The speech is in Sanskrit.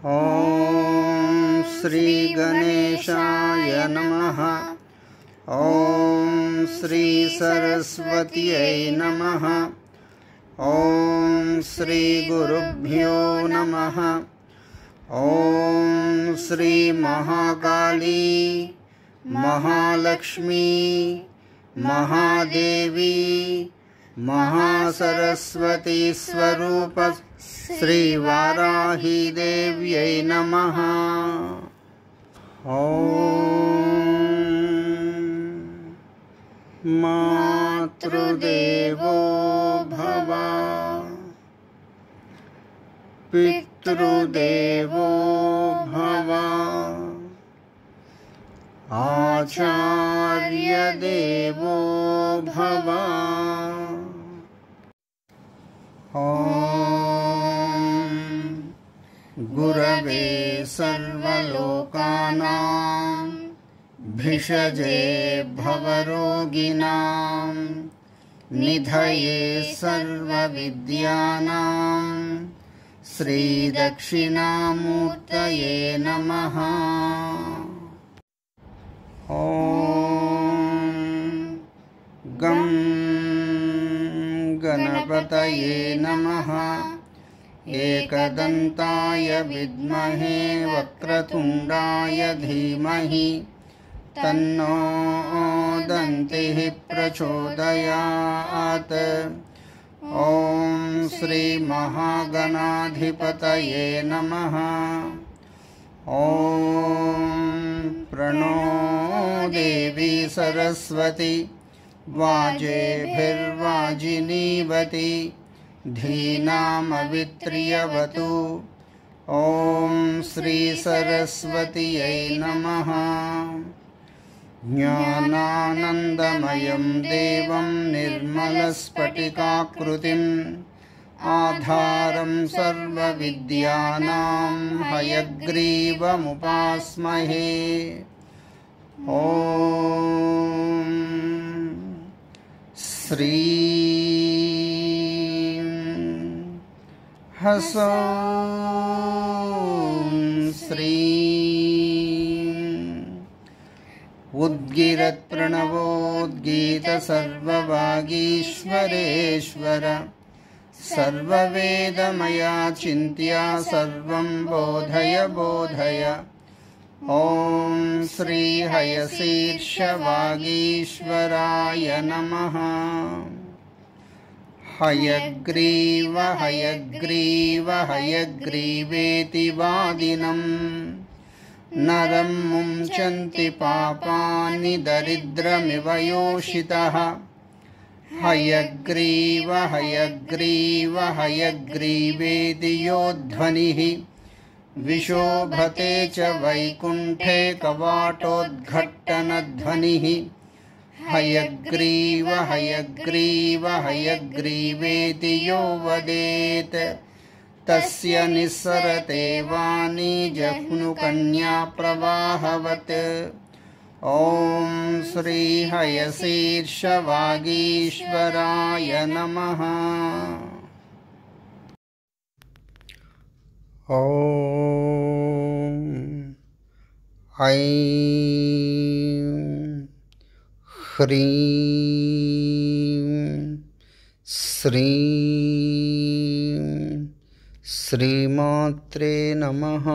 ॐ श्री गणेशाय नमः। ॐ श्री सरस्वत्यै नमः। ॐ श्री गुरुभ्यो नमः। ॐ श्री महाकाली महालक्ष्मी महादेवी महासरस्वती स्वरूप श्री वाराही देव्यै नमः। ॐ मातृदेवो भव पितृदेवो भव आचार्यदेवो भव। ॐ गुरवे सर्वलोकानां भिषजे भवरोगिणां निधये सर्वविद्यानां श्रीदक्षिणामूर्तये नमः। ॐ गं गणपतये नमः। एकदन्ताय विद्महे वक्रतुण्डाय धीमहि तन्नो दन्तिः प्रचोदयात्। ॐ श्री महागणाधिपतये नमः। ॐ प्रणो देवी सरस्वती वाजेभिर्वाजिनीवती धीनामवित्र्यवतु। ॐ श्री सरस्वत्यै नमः। ज्ञानानन्दमयं देवं निर्मलस्फटिकाकृतिम् आधारं सर्वविद्यानां हयग्रीवमुपास्महे। ॐ श्रीं ह्सौं श्रीं उद्गिरत्प्रणवोद्गीतसर्ववागीश्वरेश्वर सर्ववेदमया चिन्त्या सर्वं बोधय बोधय। ॐ श्री हयशीर्षवागीश्वराय नमः। हयग्रीव हयग्रीव हयग्रीवेति वादिनम् नरं मुञ्चन्ति पापानि दरिद्रमिव योषितः। हयग्रीव हयग्रीव हयग्रीवेति यो ध्वनिः विशोभते च वैकुण्ठे कवाटोद्घट्टनध्वनिः। हयग्रीव हयग्रीव हयग्रीवेति यो वदेत् तस्य निस्सरते वाणी जह्नुकन्या प्रवाहवत्। ॐ श्री हयशीर्षवागीश्वराय नमः। ॐ ऐं ह्रीं श्रीं श्रीमात्रे नमः।